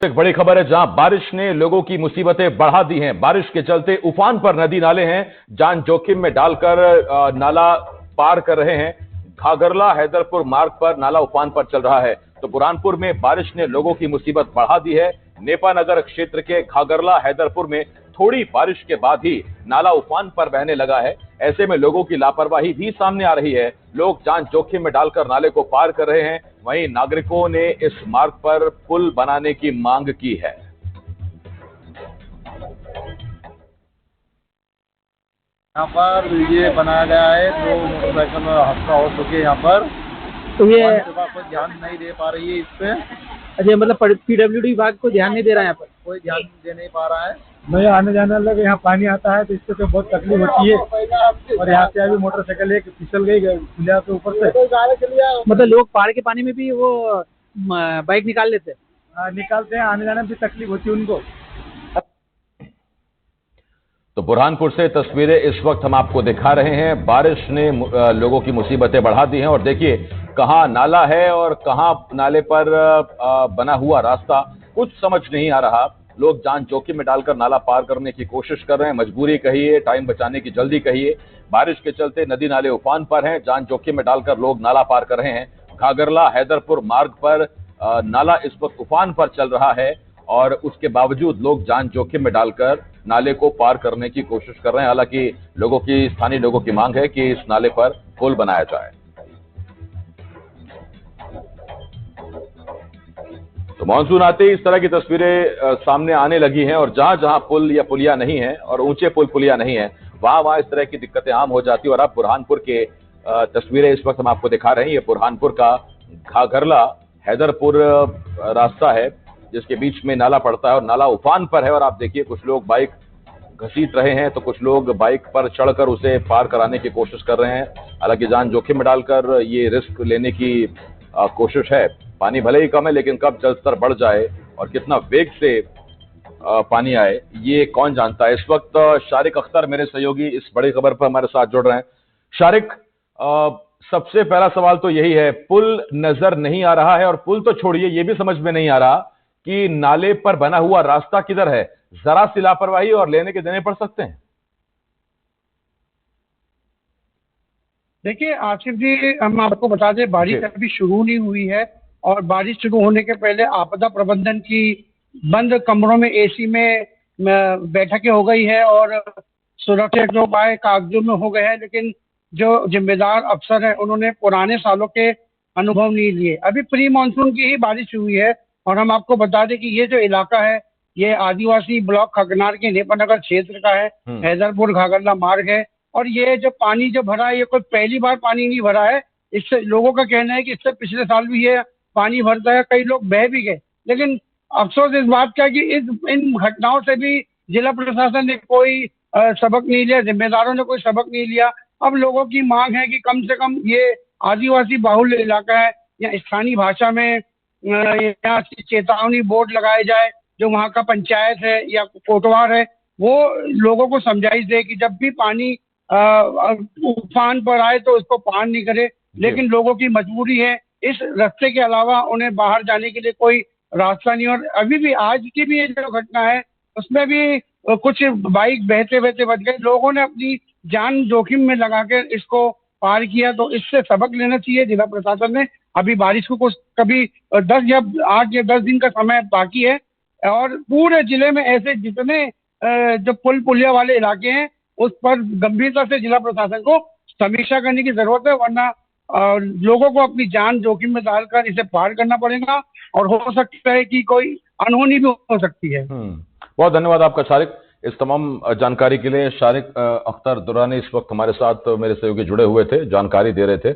एक बड़ी खबर है जहां बारिश ने लोगों की मुसीबतें बढ़ा दी हैं। बारिश के चलते उफान पर नदी नाले हैं, जान जोखिम में डालकर नाला पार कर रहे हैं। घाघरला हैदरपुर मार्ग पर नाला उफान पर चल रहा है। तो बुरहानपुर में बारिश ने लोगों की मुसीबत बढ़ा दी है। नेपानगर क्षेत्र के घाघरला हैदरपुर में थोड़ी बारिश के बाद ही नाला उफान पर बहने लगा है। ऐसे में लोगों की लापरवाही भी सामने आ रही है। लोग जान जोखिम में डालकर नाले को पार कर रहे हैं। वहीं नागरिकों ने इस मार्ग पर पुल बनाने की मांग की है। यहाँ पर ये बनाया गया है, 2 मोटरसाइकिल हादसा हो चुके यहाँ पर। तो ये कोई ध्यान नहीं दे पा रही है इस पे। अच्छा, मतलब पीडब्ल्यूडी विभाग को ध्यान नहीं दे रहा है, यहाँ पर कोई ध्यान दे नहीं पा रहा है। मैं आने जाने लगे, यहाँ पानी आता है तो इससे तो बहुत तकलीफ होती है। और यहाँ से अभी मोटरसाइकिल एक फिसल गई पुलिया के ऊपर से। मतलब लोग पहाड़ के पानी में भी वो बाइक निकाल लेते हैं। निकालते हैं, आने जाने में भी तकलीफ होती है उनको। तो बुरहानपुर से तस्वीरें इस वक्त हम आपको दिखा रहे हैं। बारिश ने लोगों की मुसीबतें बढ़ा दी हैं और देखिए कहां नाला है और कहां नाले पर बना हुआ रास्ता कुछ समझ नहीं आ रहा। लोग जान जोखिम में डालकर नाला पार करने की कोशिश कर रहे हैं। मजबूरी कहिए, टाइम बचाने की जल्दी कहिए। बारिश के चलते नदी नाले उफान पर हैं, जान जोखिम में डालकर लोग नाला पार कर रहे हैं। घाघरला हैदरपुर मार्ग पर नाला इस वक्त उफान पर चल रहा है और उसके बावजूद लोग जान जोखिम में डालकर नाले को पार करने की कोशिश कर रहे हैं। हालांकि स्थानीय लोगों की मांग है कि इस नाले पर पुल बनाया जाए। तो मानसून आते ही इस तरह की तस्वीरें सामने आने लगी हैं और जहां जहां पुल या पुलिया नहीं है और ऊंचे पुल पुलिया नहीं है वहां वहां इस तरह की दिक्कतें आम हो जाती है। और अब बुरहानपुर के तस्वीरें इस वक्त हम आपको दिखा रहे हैं। ये बुरहानपुर का घाघरला हैदरपुर रास्ता है जिसके बीच में नाला पड़ता है और नाला उफान पर है। और आप देखिए कुछ लोग बाइक घसीट रहे हैं तो कुछ लोग बाइक पर चढ़कर उसे पार कराने की कोशिश कर रहे हैं। हालांकि जान जोखिम में डालकर ये रिस्क लेने की कोशिश है। पानी भले ही कम है लेकिन कब जल स्तर बढ़ जाए और कितना वेग से पानी आए ये कौन जानता है। इस वक्त शारिक अख्तर मेरे सहयोगी इस बड़ी खबर पर हमारे साथ जुड़ रहे हैं। शारिक, सबसे पहला सवाल तो यही है, पुल नजर नहीं आ रहा है और पुल तो छोड़िए ये भी समझ में नहीं आ रहा कि नाले पर बना हुआ रास्ता किधर है। जरा सी लापरवाही और लेने के देने पड़ सकते हैं। देखिए आसिफ जी, हम आपको बता दें बारिश अभी शुरू नहीं हुई है और बारिश शुरू होने के पहले आपदा प्रबंधन की बंद कमरों में एसी में बैठकें हो गई है और सुरक्षा के उपाय कागजों में हो गए हैं। लेकिन जो जिम्मेदार अफसर हैं उन्होंने पुराने सालों के अनुभव नहीं लिए। अभी प्री मानसून की ही बारिश हुई है और हम आपको बता दें कि ये जो इलाका है ये आदिवासी ब्लॉक खगनार के नेपानगर क्षेत्र का है। हैदरपुर घाघरला मार्ग है और ये जो पानी जो भरा है ये कोई पहली बार पानी नहीं भरा है। इससे लोगों का कहना है कि इससे पिछले साल भी ये पानी भरता है, कई लोग बह भी गए। लेकिन अफसोस इस बात का कि इन घटनाओं से भी जिला प्रशासन ने कोई सबक नहीं लिया, जिम्मेदारों ने कोई सबक नहीं लिया। अब लोगों की मांग है कि कम से कम ये आदिवासी बाहुल्य इलाका है, या स्थानीय भाषा में यहाँ चेतावनी बोर्ड लगाए जाए। जो वहाँ का पंचायत है या कोटवार है वो लोगों को समझाइश दे कि जब भी पानी उफान पर आए तो उसको पार नहीं करे। लेकिन लोगों की मजबूरी है, इस रास्ते के अलावा उन्हें बाहर जाने के लिए कोई रास्ता नहीं। और अभी भी आज की भी ये जो घटना है उसमें भी कुछ बाइक बहते बहते बच गए। लोगों ने अपनी जान जोखिम में लगाकर इसको पार किया। तो इससे सबक लेना चाहिए जिला प्रशासन ने। अभी बारिश को कुछ कभी 8 या 10 दिन का समय बाकी है और पूरे जिले में ऐसे जितने जो पुल पुलिया वाले इलाके हैं उस पर गंभीरता से जिला प्रशासन को समीक्षा करने की जरूरत है, वरना लोगों को अपनी जान जोखिम में डालकर इसे पार करना पड़ेगा और हो सकता है कि कोई अनहोनी भी हो सकती है। बहुत धन्यवाद आपका शारिक, इस तमाम जानकारी के लिए। शारिक अख्तर दुरानी इस वक्त हमारे साथ मेरे सहयोगी जुड़े हुए थे, जानकारी दे रहे थे।